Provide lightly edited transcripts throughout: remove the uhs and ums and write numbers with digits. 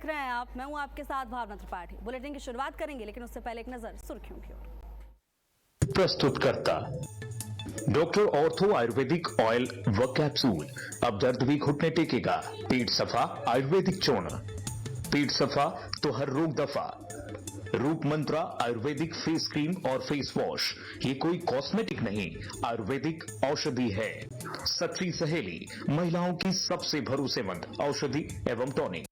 रहे हैं आप, मैं हूं आपके साथ भावना त्रिपाठी। बुलेटिन की शुरुआत करेंगे, लेकिन उससे पहले एक नजर सुर्खियों की ओर। प्रस्तुतकर्ता डॉक्टर ऑर्थो आयुर्वेदिक ऑयल व कैप्सूल। अब दर्द भी घुटने टेकेगा। पेट सफा आयुर्वेदिक चूर्ण, पेट सफा तो हर रोग दफा। रूप मंत्रा आयुर्वेदिक फेस क्रीम और फेस वॉश, ये कोई कॉस्मेटिक नहीं, आयुर्वेदिक औषधि है। सच्ची सहेली, महिलाओं की सबसे भरोसेमंद औषधि एवं टॉनिक।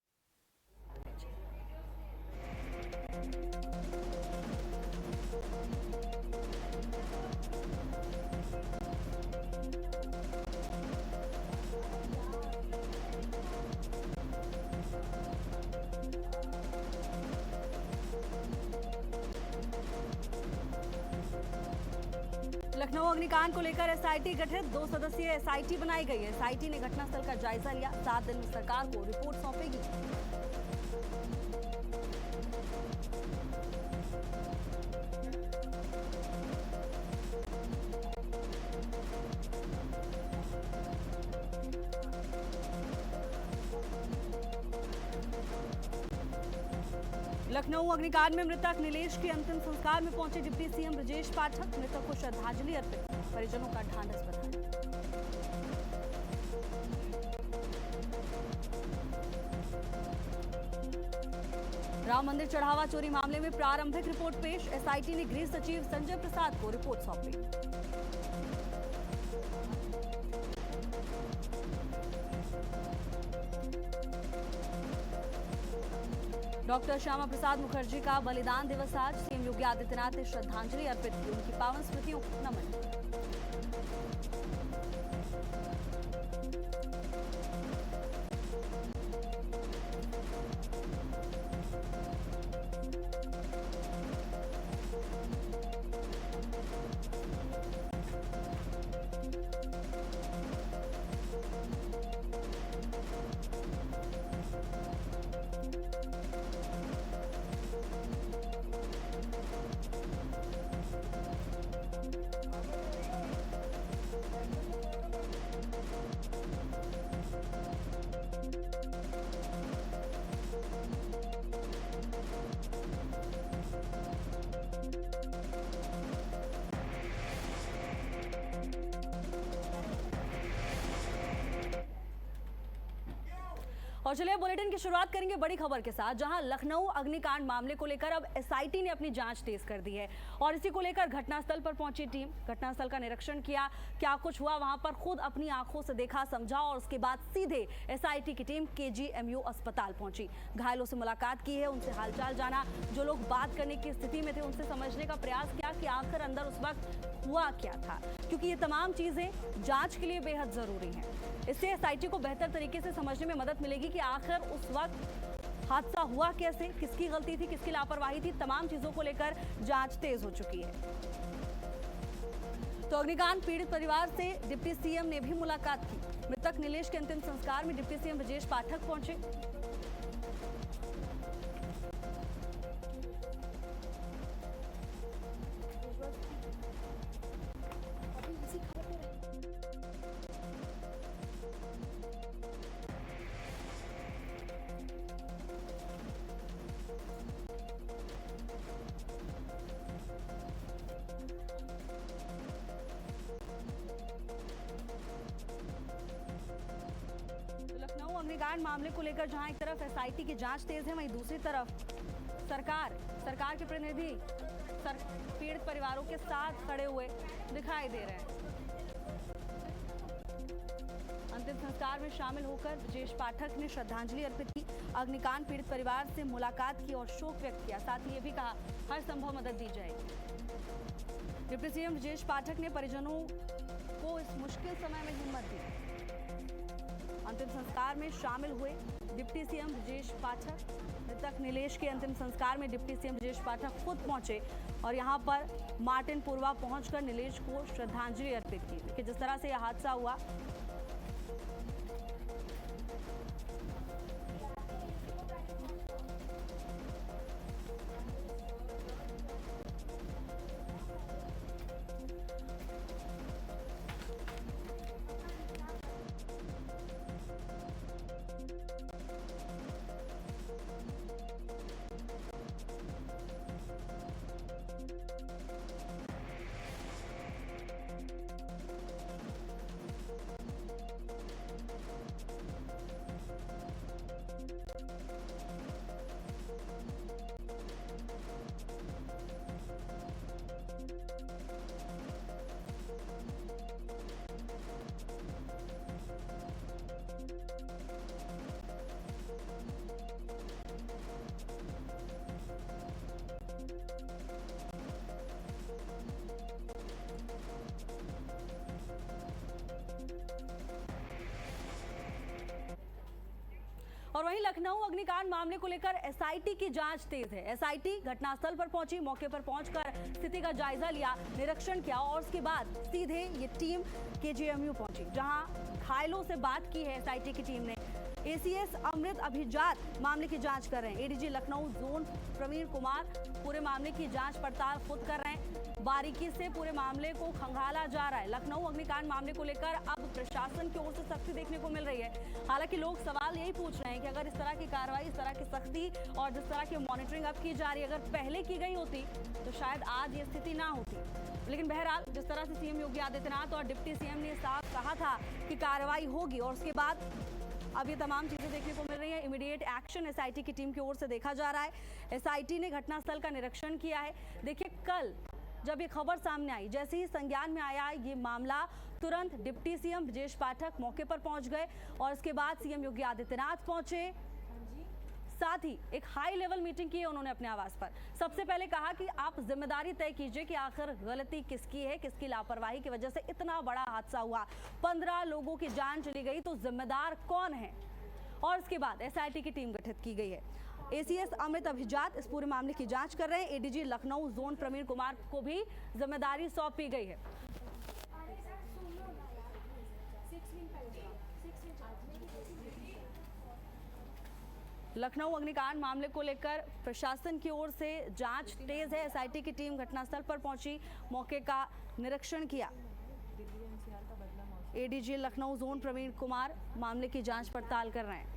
लखनऊ अग्निकांड को लेकर एसआईटी गठित, 2 सदस्यीय एसआईटी बनाई गई है। एसआईटी ने घटनास्थल का जायजा लिया, 7 दिन में सरकार को रिपोर्ट सौंपेगी। लखनऊ अग्निकांड में मृतक नीलेश के अंतिम संस्कार में पहुंचे डिप्टी सीएम ब्रजेश पाठक। मृतक को श्रद्धांजलि अर्पित, परिजनों का ढांढस बंधा। राम मंदिर चढ़ावा चोरी मामले में प्रारंभिक रिपोर्ट पेश, एसआईटी ने गृह सचिव संजय प्रसाद को रिपोर्ट सौंपी। डॉक्टर श्यामा प्रसाद मुखर्जी का बलिदान दिवस आज, सीएम योगी आदित्यनाथ ने श्रद्धांजलि अर्पित की, उनकी पावन स्मृतियों को नमन। और चलिए बुलेटिन की शुरुआत करेंगे बड़ी खबर के साथ, जहां लखनऊ अग्निकांड मामले को लेकर अब एसआईटी ने अपनी जांच तेज कर दी है और इसी को लेकर घटनास्थल पर पहुंची टीम, घटनास्थल का निरीक्षण किया, क्या कुछ हुआ वहां पर खुद अपनी आंखों से देखा, समझा और उसके बाद सीधे एसआईटी की टीम केजीएमयू अस्पताल पहुंची। घायलों से मुलाकात की है, उनसे हालचाल जाना, जो लोग बात करने की स्थिति में थे उनसे समझने का प्रयास किया कि आखिर अंदर उस वक्त हुआ क्या था, क्योंकि ये तमाम चीजें जांच के लिए बेहद जरूरी हैं। इससे एसआईटी को बेहतर तरीके से समझने में मदद मिलेगी कि आखिर उस वक्त हादसा हुआ कैसे, किसकी गलती थी, किसकी लापरवाही थी। तमाम चीजों को लेकर जांच तेज हो चुकी है। तो अग्निकांड पीड़ित परिवार से डिप्टी सीएम ने भी मुलाकात की। मृतक नीलेश के अंतिम संस्कार में डिप्टी सीएम ब्रजेश पाठक पहुंचे। लखनऊ अग्निकांड मामले को लेकर जहां एक तरफ एसआईटी की जांच तेज है, वहीं दूसरी तरफ सरकार के प्रतिनिधि पीड़ित परिवारों के साथ खड़े हुए दिखाई दे रहे हैं। अंतिम संस्कार में शामिल होकर ब्रजेश पाठक ने श्रद्धांजलि अर्पित की, अग्निकांड पीड़ित परिवार से मुलाकात की और शोक व्यक्त किया। साथ ही ये भी कहा हर संभव मदद दी जाएगी। डिप्टी सीएम ब्रजेश पाठक ने परिजनों को इस मुश्किल समय में हिम्मत दी। अंतिम संस्कार में शामिल हुए डिप्टी सीएम ब्रजेश पाठक। मृतक नीलेश के अंतिम संस्कार में डिप्टी सीएम ब्रजेश पाठक खुद पहुंचे और यहां पर मार्टिन पूर्वा पहुंचकर नीलेश को श्रद्धांजलि अर्पित की। कि जिस तरह से यह हादसा हुआ, और वहीं लखनऊ अग्निकांड मामले को लेकर एसआईटी की जांच तेज है। एसआईटी घटनास्थल पर पहुंची, मौके पर पहुंचकर स्थिति का जायजा लिया, निरीक्षण किया और उसके बाद सीधे ये टीम केजीएमयू पहुंची, जहां घायलों से बात की है एसआईटी की टीम ने। एसीएस अमृत अभिजात मामले की जांच कर रहे हैं। एडीजी लखनऊ जोन प्रवीण कुमार पूरे मामले की जांच पड़ताल खुद कर रहे हैं। बारीकी से पूरे मामले को खंगाला जा रहा है। लखनऊ अग्निकांड मामले को लेकर अब प्रशासन की ओर से सख्ती देखने को मिल रही है। हालांकि लोग सवाल यही पूछ रहे हैं कि अगर इस तरह की कार्रवाई, इस तरह की सख्ती और जिस तरह की मॉनिटरिंग अब की जा रही है, अगर पहले की गई होती तो शायद आज ये स्थिति ना होती। लेकिन बहरहाल जिस तरह से सीएम योगी आदित्यनाथ और डिप्टी सीएम ने साफ कहा था कि कार्रवाई होगी और उसके बाद अब ये तमाम चीजें देखने को मिल रही है। इमीडिएट एक्शन एसआईटी की टीम की ओर से देखा जा रहा है। एसआईटी ने घटनास्थल का निरीक्षण किया है। देखिए, कल जब ये खबर सामने आई, जैसे ही संज्ञान में आया ये मामला, तुरंत डिप्टी सीएम ब्रजेश पाठक मौके पर पहुंच गए और इसके बाद सीएम योगी आदित्यनाथ पहुंचे। साथ ही एक हाई लेवल मीटिंग की है उन्होंने अपने आवास पर। सबसे पहले कहा कि आप जिम्मेदारी तय कीजिए कि आखिर गलती किसकी है, किसकी लापरवाही की वजह से इतना बड़ा हादसा हुआ। 15 लोगों की जान चली गई, तो जिम्मेदार कौन है? और इसके बाद एसआईटी की टीम गठित की गई है। एसीएस अमृत अभिजात इस पूरे मामले की जांच कर रहे हैं। एडीजी लखनऊ जोन प्रवीण कुमार को भी जिम्मेदारी सौंपी गई है। लखनऊ अग्निकांड मामले को लेकर प्रशासन की ओर से जांच तेज है। एसआईटी की टीम घटनास्थल पर पहुंची, मौके का निरीक्षण किया। एडीजी लखनऊ जोन प्रवीण कुमार मामले की जांच पड़ताल कर रहे हैं।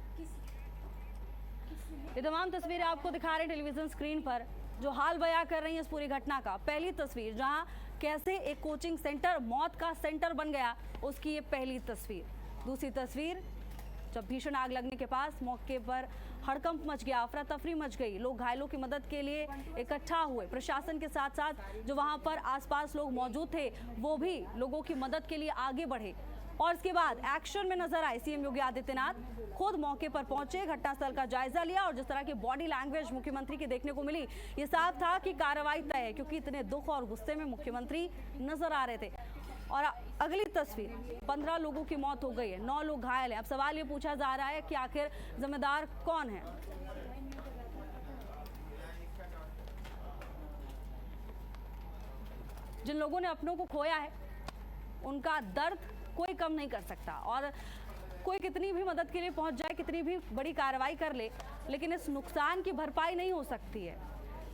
ये तमाम तस्वीरें आपको दिखा रहे हैं टेलीविजन स्क्रीन पर, जो हाल बयां कर रही है इस पूरी घटना का। पहली तस्वीर, जहां कैसे एक कोचिंग सेंटर मौत का सेंटर बन गया, उसकी ये पहली तस्वीर। दूसरी तस्वीर, जब भीषण आग लगने के पास मौके पर हड़कंप मच गया, अफरा तफरी मच गई, लोग घायलों की मदद के लिए इकट्ठा हुए। प्रशासन के साथ साथ जो वहां पर आसपास लोग मौजूद थे वो भी लोगों की मदद के लिए आगे बढ़े और इसके बाद एक्शन में नजर आए सीएम योगी आदित्यनाथ। खुद मौके पर पहुंचे, घटनास्थल का जायजा लिया और जिस तरह की बॉडी लैंग्वेज मुख्यमंत्री की देखने को मिली, ये साफ था कि कार्रवाई तय है, क्योंकि इतने दुख और गुस्से में मुख्यमंत्री नजर आ रहे थे। और अगली तस्वीर, 15 लोगों की मौत हो गई है, 9 लोग घायल हैं। अब सवाल ये पूछा जा रहा है कि आखिर जिम्मेदार कौन है? जिन लोगों ने अपनों को खोया है उनका दर्द कोई कम नहीं कर सकता और कोई कितनी भी मदद के लिए पहुंच जाए, कितनी भी बड़ी कार्रवाई कर ले, लेकिन इस नुकसान की भरपाई नहीं हो सकती है।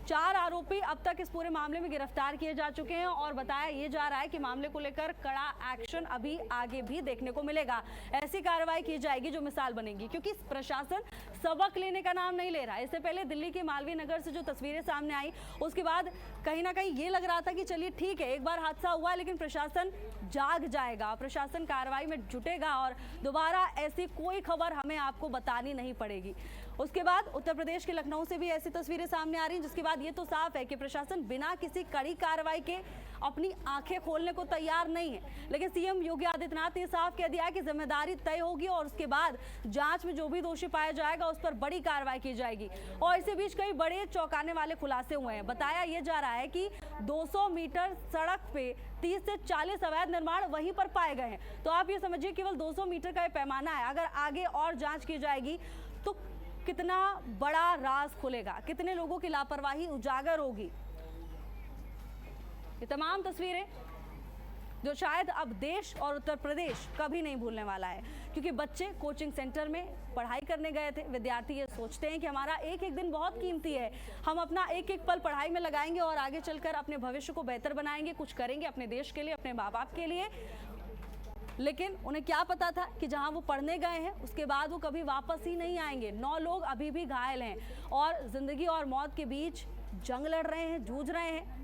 4 आरोपी अब तक इस पूरे मामले में गिरफ्तार किए जा चुके हैं और बताया ये जा रहा है कि मामले को लेकर कड़ा एक्शन अभी आगे भी देखने को मिलेगा। ऐसी कार्रवाई की जाएगी जो मिसाल बनेगी, क्योंकि प्रशासन सबक लेने का नाम नहीं ले रहा। इससे पहले दिल्ली के मालवीय नगर से जो तस्वीरें सामने आई, उसके बाद कहीं ना कहीं ये लग रहा था कि चलिए ठीक है, एक बार हादसा हुआ लेकिन प्रशासन जाग जाएगा, प्रशासन कार्रवाई में जुटेगा और दोबारा ऐसी कोई खबर हमें आपको बतानी नहीं पड़ेगी। उसके बाद उत्तर प्रदेश के लखनऊ से भी ऐसी तस्वीरें सामने आ रही हैं, जिसके बाद ये तो साफ है कि प्रशासन बिना किसी कड़ी कार्रवाई के अपनी आंखें खोलने को तैयार नहीं है। लेकिन सीएम योगी आदित्यनाथ ने साफ कह दिया कि जिम्मेदारी तय होगी और उसके बाद जांच में जो भी दोषी पाया जाएगा उस पर बड़ी कार्रवाई की जाएगी। और इसी बीच कई बड़े चौंकाने वाले खुलासे हुए हैं। बताया यह जा रहा है कि 200 मीटर सड़क पे 30 से 40 अवैध निर्माण वहीं पर पाए गए हैं। तो आप ये समझिए केवल 200 मीटर का पैमाना है। अगर आगे और जांच की जाएगी तो कितना बड़ा राज खुलेगा, कितने लोगों की लापरवाही उजागर होगी। ये तमाम तस्वीरें जो शायद अब देश और उत्तर प्रदेश कभी नहीं भूलने वाला है, क्योंकि बच्चे कोचिंग सेंटर में पढ़ाई करने गए थे। विद्यार्थी ये सोचते हैं कि हमारा एक एक दिन बहुत कीमती है, हम अपना एक एक पल पढ़ाई में लगाएंगे और आगे चलकर अपने भविष्य को बेहतर बनाएंगे, कुछ करेंगे अपने देश के लिए, अपने माँ बाप के लिए। लेकिन उन्हें क्या पता था कि जहां वो पढ़ने गए हैं उसके बाद वो कभी वापस ही नहीं आएंगे। 9 लोग अभी भी घायल हैं और जिंदगी और मौत के बीच जंग लड़ रहे हैं, जूझ रहे हैं।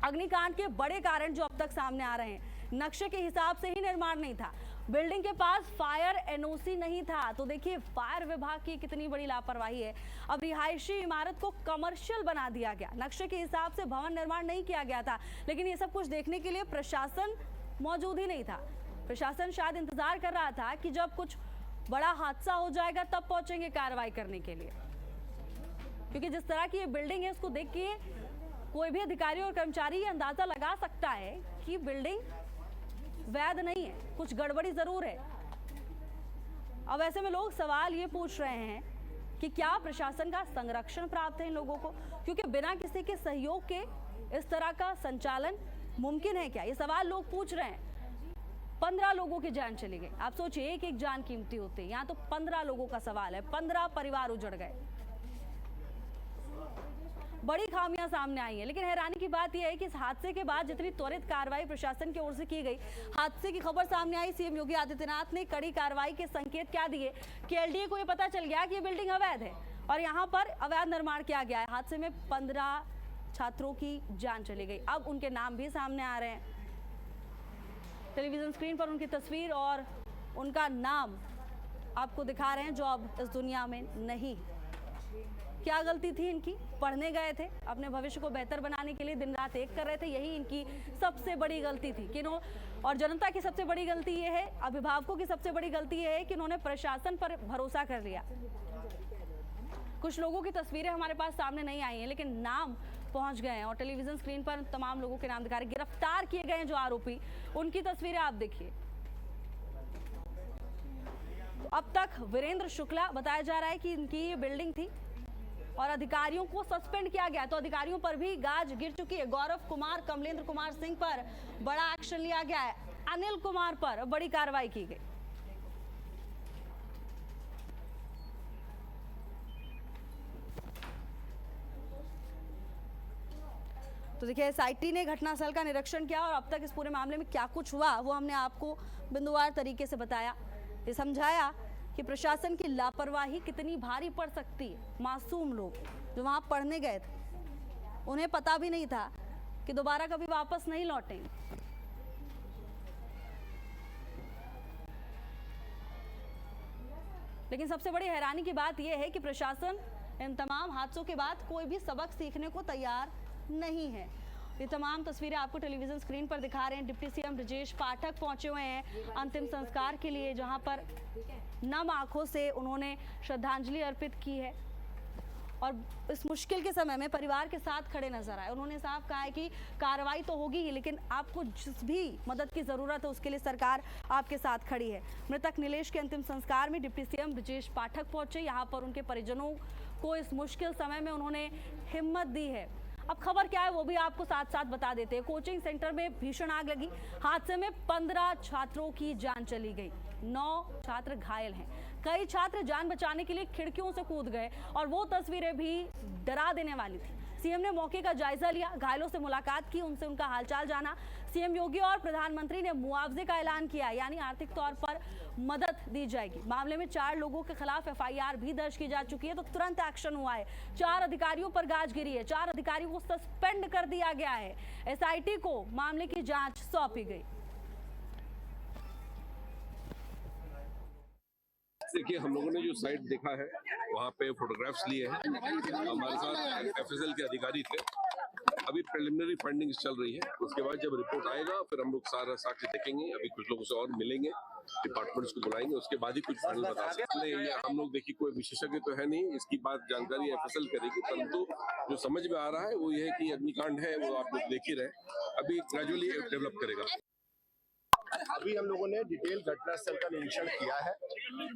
अग्निकांड के बड़े कारण जो अब तक सामने आ रहे हैं, नक्शे के हिसाब से ही निर्माण नहीं था, बिल्डिंग के पास फायर एनओसी नहीं था। तो देखिए फायर विभाग की कितनी बड़ी लापरवाही है। अब रिहायशी इमारत को कमर्शियल बना दिया गया, नक्शे के हिसाब से भवन निर्माण नहीं किया गया था, लेकिन ये सब कुछ देखने के लिए प्रशासन मौजूद ही नहीं था। प्रशासन शायद इंतजार कर रहा था कि जब कुछ बड़ा हादसा हो जाएगा तब पहुंचेंगे कार्रवाई करने के लिए, क्योंकि जिस तरह की ये बिल्डिंग है उसको देख के कोई भी अधिकारी और कर्मचारी ये अंदाजा लगा सकता है कि बिल्डिंग वैध नहीं है, कुछ गड़बड़ी जरूर है। अब ऐसे में लोग सवाल ये पूछ रहे हैं कि क्या प्रशासन का संरक्षण प्राप्त है इन लोगों को, क्योंकि बिना किसी के सहयोग के इस तरह का संचालन मुमकिन है क्या, ये सवाल लोग पूछ रहे हैं। 15 लोगों की जान चली गई। आप सोचिए एक एक जान कीमती होती है, यहाँ तो 15 लोगों का सवाल है, 15 परिवार उजड़ गए। बड़ी खामियां सामने आई हैं, लेकिन हैरानी की बात यह है कि इस हादसे के बाद जितनी त्वरित कार्रवाई प्रशासन की ओर से की गई, हादसे की खबर सामने आई, सीएम योगी आदित्यनाथ ने कड़ी कार्रवाई के संकेत क्या दिए कि एलडीए को यह पता चल गया कि ये बिल्डिंग अवैध है और यहाँ पर अवैध निर्माण किया गया है। हादसे में 15 छात्रों की जान चली गई। अब उनके नाम भी सामने आ रहे हैं, टेलीविजन स्क्रीन पर उनकी तस्वीर और उनका नाम आपको दिखा रहे हैं जो अब इस दुनिया में नहीं। क्या गलती थी इनकी? पढ़ने गए थे, अपने भविष्य को बेहतर बनाने के लिए दिन रात एक कर रहे थे, यही इनकी सबसे बड़ी गलती थी कि और जनता की सबसे बड़ी गलती ये है, अभिभावकों की सबसे बड़ी गलती ये है कि उन्होंने प्रशासन पर भरोसा कर लिया। कुछ लोगों की तस्वीरें हमारे पास सामने नहीं आई हैं, लेकिन नाम पहुंच गए हैं और टेलीविजन स्क्रीन पर तमाम लोगों के नाम दिखा रहे, गिरफ्तार किए गए हैं जो आरोपी, उनकी तस्वीरें आप देखिए। तो अब तक वीरेंद्र शुक्ला बताया जा रहा है कि इनकी ये बिल्डिंग थी और अधिकारियों को सस्पेंड किया गया, तो अधिकारियों पर भी गाज गिर चुकी है। गौरव कुमार, कमलेंद्र कुमार सिंह पर बड़ा एक्शन लिया गया है, अनिल कुमार पर बड़ी कार्रवाई की गई। तो देखिए एसआईटी ने घटनास्थल का निरीक्षण किया और अब तक इस पूरे मामले में क्या कुछ हुआ वो हमने आपको बिंदुवार तरीके से बताया, ये समझाया कि प्रशासन की लापरवाही कितनी भारी पड़ सकती है। मासूम लोग जो वहां पढ़ने गए थे, उन्हें पता भी नहीं था कि दोबारा कभी वापस नहीं लौटेंगे। लेकिन सबसे बड़ी हैरानी की बात यह है कि प्रशासन इन तमाम हादसों के बाद कोई भी सबक सीखने को तैयार नहीं है। ये तमाम तस्वीरें आपको टेलीविजन स्क्रीन पर दिखा रहे हैं। डिप्टी सीएम ब्रजेश पाठक पहुंचे हुए हैं अंतिम संस्कार के लिए, जहां पर नम आंखों से उन्होंने श्रद्धांजलि अर्पित की है और इस मुश्किल के समय में परिवार के साथ खड़े नजर आए। उन्होंने साफ कहा है कि कार्रवाई तो होगी ही, लेकिन आपको जिस भी मदद की जरूरत है उसके लिए सरकार आपके साथ खड़ी है। मृतक नीलेश के अंतिम संस्कार में डिप्टी सीएम ब्रजेश पाठक पहुंचे, यहाँ पर उनके परिजनों को इस मुश्किल समय में उन्होंने हिम्मत दी है। अब खबर क्या है वो भी आपको साथ साथ बता देते हैं। कोचिंग सेंटर में भीषण आग लगी, हादसे में 15 छात्रों की जान चली गई, 9 छात्र घायल हैं। कई छात्र जान बचाने के लिए खिड़कियों से कूद गए और वो तस्वीरें भी डरा देने वाली थी। सीएम ने मौके का जायजा लिया, घायलों से मुलाकात की, उनसे उनका हालचाल जाना। सीएम योगी और प्रधानमंत्री ने मुआवजे का ऐलान किया, यानी आर्थिक तौर पर मदद दी जाएगी। मामले में 4 लोगों के खिलाफ एफआईआर भी दर्ज की जा चुकी है, तो तुरंत एक्शन हुआ है। 4 अधिकारियों पर गाज गिरी है, 4 अधिकारियों को सस्पेंड कर दिया गया है। एसआईटी को मामले की जांच सौंपी गई। देखिए, हम लोगों ने जो साइट देखा है वहाँ पे फोटोग्राफ्स लिए हैं। हमारे साथ एफएसएल के अधिकारी थे। अभी प्रिलिमिनरी फाइंडिंग्स चल रही है, उसके बाद जब रिपोर्ट आएगा फिर हम लोग सारा साक्ष्य देखेंगे। अभी कुछ लोगों से और मिलेंगे, डिपार्टमेंट्स को बुलाएंगे, उसके बाद ही कुछ फाइनल बता सकते हैं। ये हम लोग देखिए कोई विशेषज्ञ तो है नहीं, इसकी बात जानकारी एफएसएल करेगी, परंतु जो समझ में आ रहा है वो ये है कि अग्निकांड है, वो आप लोग देख ही रहे। अभी ग्रेजुअली डेवलप करेगा। अभी हम लोगों ने डिटेल घटनास्थल का निरीक्षण किया है।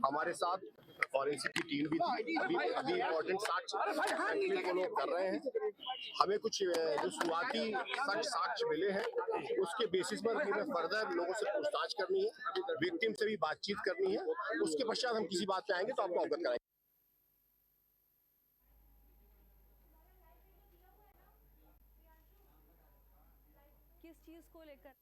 हमारे साथ फॉरेंसिक की टीम भी थी। अभी इम्पोर्टेंट साक्ष्य फॉलो कर रहे हैं। हमें कुछ जो शुरुआती साक्ष्य मिले हैं उसके बेसिस पर हमें फर्दर लोगों से पूछताछ करनी है, विक्टिम से भी बातचीत करनी है। उसके पश्चात हम किसी बात पे आएंगे तो आपको अवगत कराएंगे। किस चीज को लेकर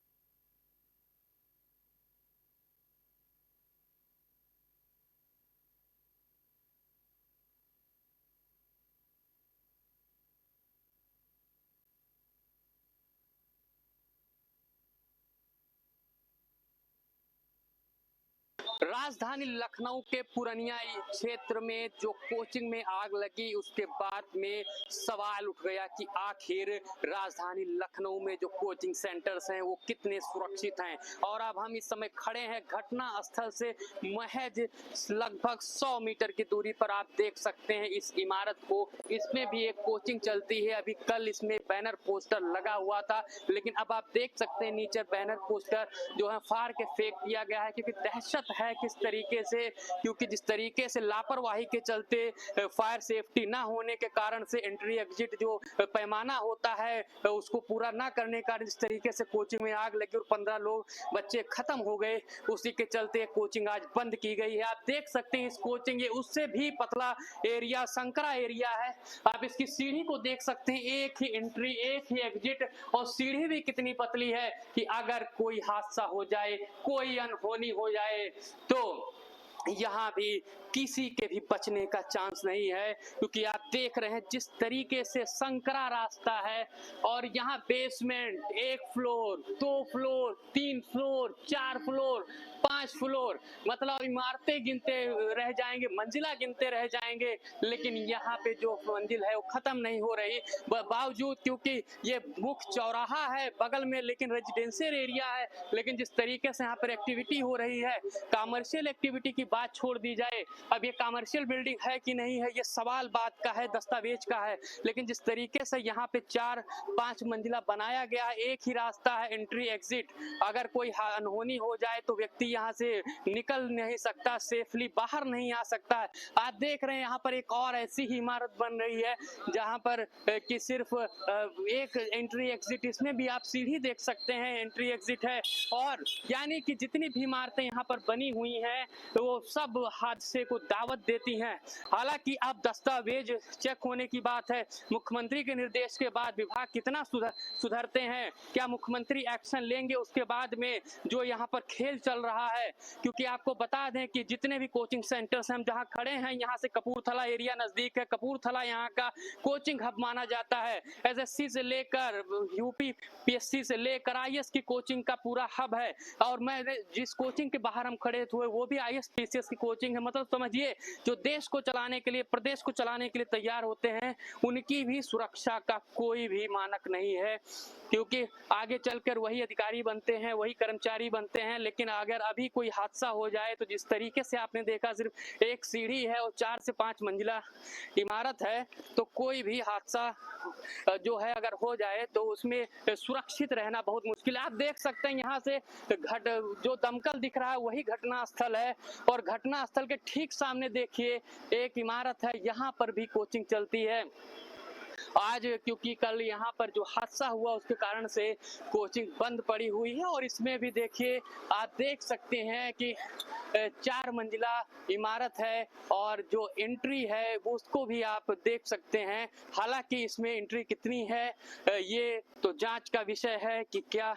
राजधानी लखनऊ के पुरनिया क्षेत्र में जो कोचिंग में आग लगी, उसके बाद में सवाल उठ गया कि आखिर राजधानी लखनऊ में जो कोचिंग सेंटर्स हैं वो कितने सुरक्षित हैं। और अब हम इस समय खड़े हैं घटना स्थल से महज लगभग 100 मीटर की दूरी पर। आप देख सकते हैं इस इमारत को, इसमें भी एक कोचिंग चलती है। अभी कल इसमें बैनर पोस्टर लगा हुआ था, लेकिन अब आप देख सकते हैं नीचे बैनर पोस्टर जो है फाड़ के फेंक दिया गया है, क्योंकि दहशत है किस तरीके से, क्योंकि जिस तरीके से लापरवाही के चलते फायर सेफ्टी ना होने के कारण से एंट्री एग्जिट जो पैमाना होता है उसको पूरा ना करने का जिस तरीके से कोचिंग में आग लगी और 15 लोग बच्चे खत्म हो गए, उसी के चलते कोचिंग आज बंद की गई है। आप देख सकते हैं इस कोचिंग ये उससे भी पतला एरिया, संकरा एरिया है। आप इसकी सीढ़ी को देख सकते हैं, एक ही एंट्री एक ही एग्जिट, और सीढ़ी भी कितनी पतली है कि अगर कोई हादसा हो जाए, कोई अनहोनी हो जाए तो यहाँ भी किसी के भी बचने का चांस नहीं है। क्योंकि आप देख रहे हैं जिस तरीके से संकरा रास्ता है, और यहाँ basement 1 floor 2 floor 3 floor 4 floor 5 floor, मतलब इमारतें गिनते रह जाएंगे, मंजिला गिनते रह जाएंगे, लेकिन यहाँ पे जो मंजिल है वो खत्म नहीं हो रही। बावजूद क्योंकि ये मुख्य चौराहा है बगल में, लेकिन रेजिडेंशियल एरिया है, लेकिन जिस तरीके से यहाँ पर एक्टिविटी हो रही है, कमर्शियल एक्टिविटी की बात छोड़ दी जाए, अब ये कमर्शियल बिल्डिंग है कि नहीं है ये सवाल बात का है, दस्तावेज का है, लेकिन जिस तरीके से यहाँ पे 4-5 मंजिला बनाया गया है, एक ही रास्ता है एंट्री एग्जिट, अगर कोई अनहोनी हो जाए तो व्यक्ति यहाँ से निकल नहीं सकता, सेफली बाहर नहीं आ सकता है। आप देख रहे हैं यहाँ पर एक और ऐसी ही इमारत बन रही है जहाँ पर कि सिर्फ एक एंट्री एग्जिट, इसमें भी आप सीढ़ी देख सकते हैं, एंट्री एग्जिट है, और यानी कि जितनी भी इमारतें यहाँ पर बनी हुई हैं वो सब हादसे को दावत देती हैं। हालांकि अब दस्तावेज चेक होने की बात है। मुख्यमंत्री के निर्देश के बाद विभाग कितना सुधरते हैं, क्या मुख्यमंत्री एक्शन लेंगे उसके बाद में जो यहाँ पर खेल चल रहा है। क्योंकि आपको बता दें कि जितने भी कोचिंग सेंटर्स हम जहाँ खड़े हैं, यहाँ से कपूरथला एरिया नजदीक है। कपूरथला यहाँ का कोचिंग हब माना जाता है। एसएससी से लेकर यूपी पीएससी से लेकर आईएएस की कोचिंग का पूरा हब है। और मैं जिस कोचिंग के बाहर हम खड़े हुए वो भी आईएएस पीसीएस की कोचिंग है। मतलब समझिए जो देश को चलाने के लिए, प्रदेश को चलाने के लिए तैयार होते हैं, उनकी भी सुरक्षा का कोई भी मानक नहीं है। क्योंकि आगे चलकर वही अधिकारी बनते हैं, वही कर्मचारी बनते हैं, लेकिन अगर अभी कोई हादसा हो जाए तो जिस तरीके से आपने देखा सिर्फ एक सीढ़ी है और 4 से 5 मंजिला इमारत है, तो कोई भी हादसा जो है अगर हो जाए तो उसमें सुरक्षित रहना बहुत मुश्किल है। आप देख सकते हैं यहाँ से जो दमकल दिख रहा है वही घटना स्थल है, और घटना स्थल के ठीक सामने देखिए एक इमारत है, यहाँ पर भी कोचिंग चलती है। आज क्योंकि कल यहाँ पर जो हादसा हुआ उसके कारण से कोचिंग बंद पड़ी हुई है, और इसमें भी देखिए आप देख सकते हैं कि 4 मंजिला इमारत है, और जो एंट्री है वो उसको भी आप देख सकते हैं। हालांकि इसमें एंट्री कितनी है ये तो जांच का विषय है कि क्या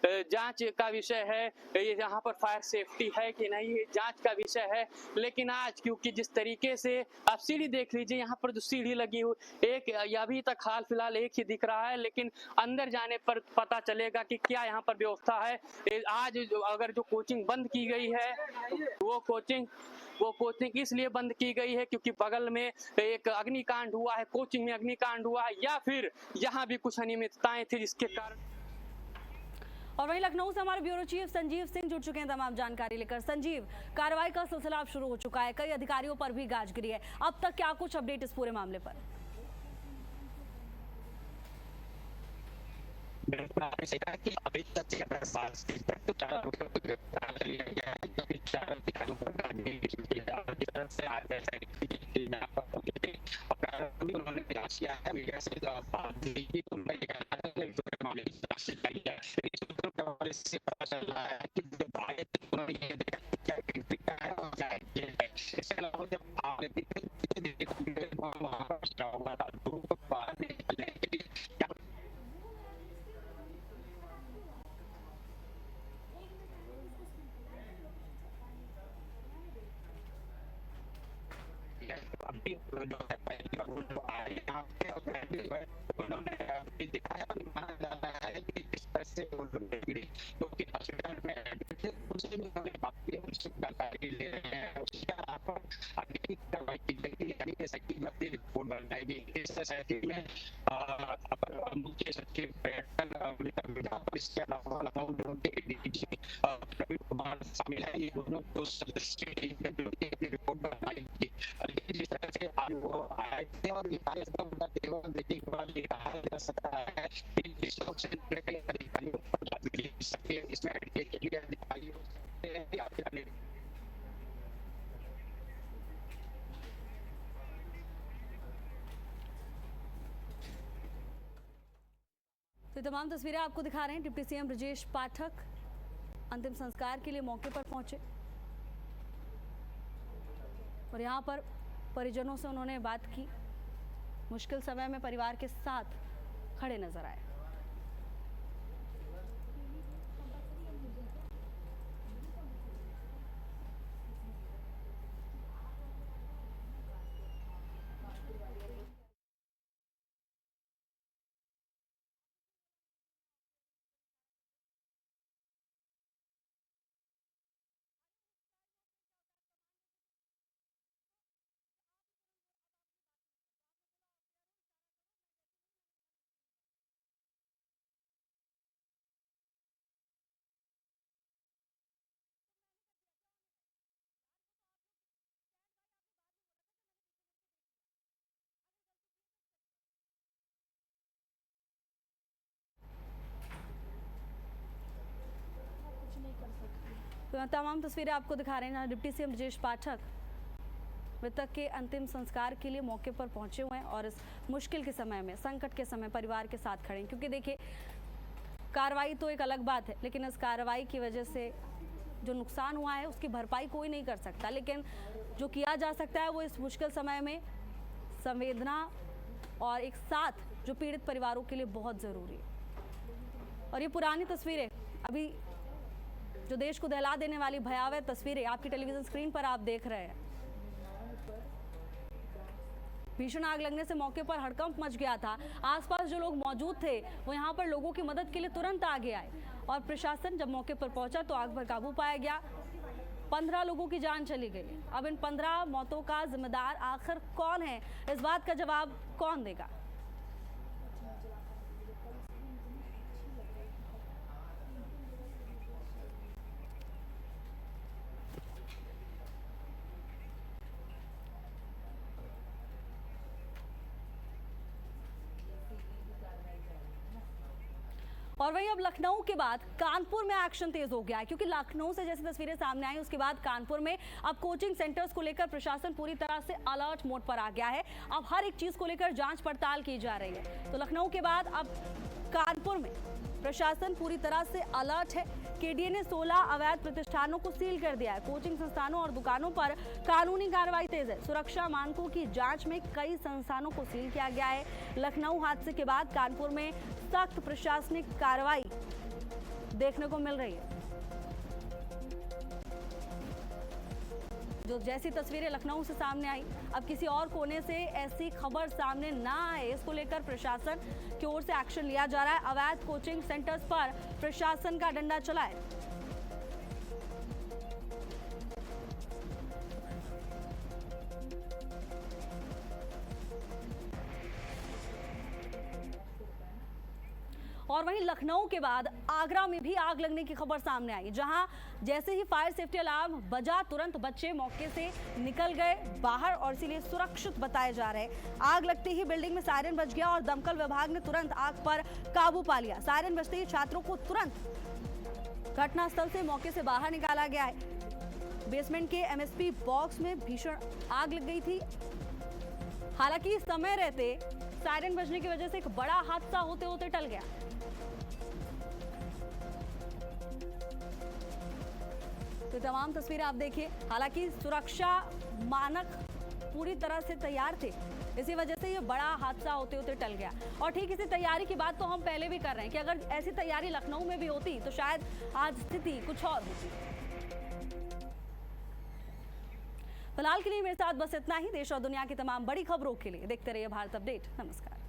जांच का विषय है, ये यहाँ पर फायर सेफ्टी है कि नहीं, ये जांच का विषय है। लेकिन आज क्योंकि जिस तरीके से आप सीढ़ी देख लीजिए, यहाँ पर जो सीढ़ी लगी हुई एक अभी तक हाल फिलहाल एक ही दिख रहा है, लेकिन अंदर जाने पर पता चलेगा कि क्या यहाँ पर व्यवस्था है। आज अगर जो कोचिंग बंद की गई है वो कोचिंग इसलिए बंद की गई है क्योंकि बगल में एक अग्निकांड हुआ है, कोचिंग में अग्निकांड हुआ है, या फिर यहाँ भी कुछ अनियमितताएं थी जिसके कारण। और वहीं लखनऊ से हमारे ब्यूरो चीफ संजीव सिंह जुड़ चुके हैं तमाम जानकारी लेकर। संजीव, कार्रवाई का सिलसिला अब शुरू हो चुका है, कई अधिकारियों पर भी गाज गिरी है, अब तक क्या कुछ अपडेट इस पूरे मामले पर? बिल्कुल आपने सही कहा कि अभी तक तो 4 लोगों को गिरफ्तार कर लिया गया है, क्योंकि 4 अधिकारियों पर तरफ से उन्होंने प्रयास किया है मीडिया से से पता चल रहा है कि इसके अलावा जब अभी जो है उन्होंने दिखाया, माना जा रहा है कि इस तरह से क्योंकि हॉस्पिटल में एडमिट उनसे भी हमें बात की, उनसे जानकारी ले रहे हैं, उसके आधार पर आगे की कार्रवाई की जाएगी। यानी एसआईटी में अपनी रिपोर्ट बनाएगी। इस एसआईटी में अपर मुख्य सचिव पर्यटन अमृता मीणा और इसके अलावा लखनऊ जोन के डीजी प्रवीण कुमार शामिल है। ये दोनों दो सदस्य टीम है जो अपनी रिपोर्ट बनाएगी। लेकिन जिस तरह से आज वो आए थे और देखने के बाद ये कहा जा सकता है कि विश्व से कई अधिकारियों पर इसमें के लिए अधिकारियों तो तमाम तस्वीरें आपको दिखा रहे हैं। डिप्टी सीएम ब्रजेश पाठक अंतिम संस्कार के लिए मौके पर पहुंचे और यहां पर परिजनों से उन्होंने बात की। मुश्किल समय में परिवार के साथ खड़े नजर आए। तो तमाम तस्वीरें आपको दिखा रहे हैं। डिप्टी सीएम ब्रजेश पाठक मृतक के अंतिम संस्कार के लिए मौके पर पहुंचे हुए हैं और इस मुश्किल के समय में, संकट के समय परिवार के साथ खड़े हैं। क्योंकि देखिए, कार्रवाई तो एक अलग बात है, लेकिन इस कार्रवाई की वजह से जो नुकसान हुआ है उसकी भरपाई कोई नहीं कर सकता। लेकिन जो किया जा सकता है वो इस मुश्किल समय में संवेदना और एक साथ जो पीड़ित परिवारों के लिए बहुत ज़रूरी है। और ये पुरानी तस्वीरें, अभी जो देश को दहला देने वाली भयावह तस्वीरें आपकी टेलीविजन स्क्रीन पर आप देख रहे हैं। भीषण आग लगने से मौके पर हड़कंप मच गया था। आसपास जो लोग मौजूद थे वो यहाँ पर लोगों की मदद के लिए तुरंत आगे आए और प्रशासन जब मौके पर पहुंचा तो आग पर काबू पाया गया। 15 लोगों की जान चली गई। अब इन 15 मौतों का जिम्मेदार आखिर कौन है, इस बात का जवाब कौन देगा? और वहीं अब लखनऊ के बाद कानपुर में एक्शन तेज हो गया है, क्योंकि लखनऊ से जैसी तस्वीरें सामने आई उसके बाद कानपुर में अब कोचिंग सेंटर्स को लेकर प्रशासन पूरी तरह से अलर्ट मोड पर आ गया है। अब हर एक चीज को लेकर जांच पड़ताल की जा रही है। तो लखनऊ के बाद अब कानपुर में प्रशासन पूरी तरह से अलर्ट है। केडीए ने 16 अवैध प्रतिष्ठानों को सील कर दिया है। कोचिंग संस्थानों और दुकानों पर कानूनी कार्रवाई तेज है। सुरक्षा मानकों की जांच में कई संस्थानों को सील किया गया है। लखनऊ हादसे के बाद कानपुर में सख्त प्रशासनिक कार्रवाई देखने को मिल रही है। जो जैसी तस्वीरें लखनऊ से सामने आई, अब किसी और कोने से ऐसी खबर सामने ना आए, इसको लेकर प्रशासन की ओर से एक्शन लिया जा रहा है। अवैध कोचिंग सेंटर्स पर प्रशासन का डंडा चला है। और वहीं लखनऊ के बाद आगरा में भी आग लगने की खबर सामने आई, जहां जैसे ही फायर सेफ्टी अलार्म बजा तुरंत बच्चे मौके से निकल गए बाहर और इसीलिए सुरक्षित बताए जा रहे हैं। आग लगते ही बिल्डिंग में सायरन बज गया और दमकल विभाग ने तुरंत आग पर काबू पा लिया। सायरन बजते ही छात्रों को तुरंत घटनास्थल से मौके से बाहर निकाला गया है। बेसमेंट के एमएसपी बॉक्स में भीषण आग लग गई थी। हालांकि समय रहते सायरन बजने की वजह से एक बड़ा हादसा होते होते टल गया। तो तमाम तस्वीरें आप देखिए। हालांकि सुरक्षा मानक पूरी तरह से तैयार थे, इसी वजह से ये बड़ा हादसा होते होते टल गया। और ठीक इसी तैयारी की बात तो हम पहले भी कर रहे हैं कि अगर ऐसी तैयारी लखनऊ में भी होती तो शायद आज स्थिति कुछ और होती। फिलहाल के लिए मेरे साथ बस इतना ही। देश और दुनिया की तमाम बड़ी खबरों के लिए देखते रहिए भारत अपडेट। नमस्कार।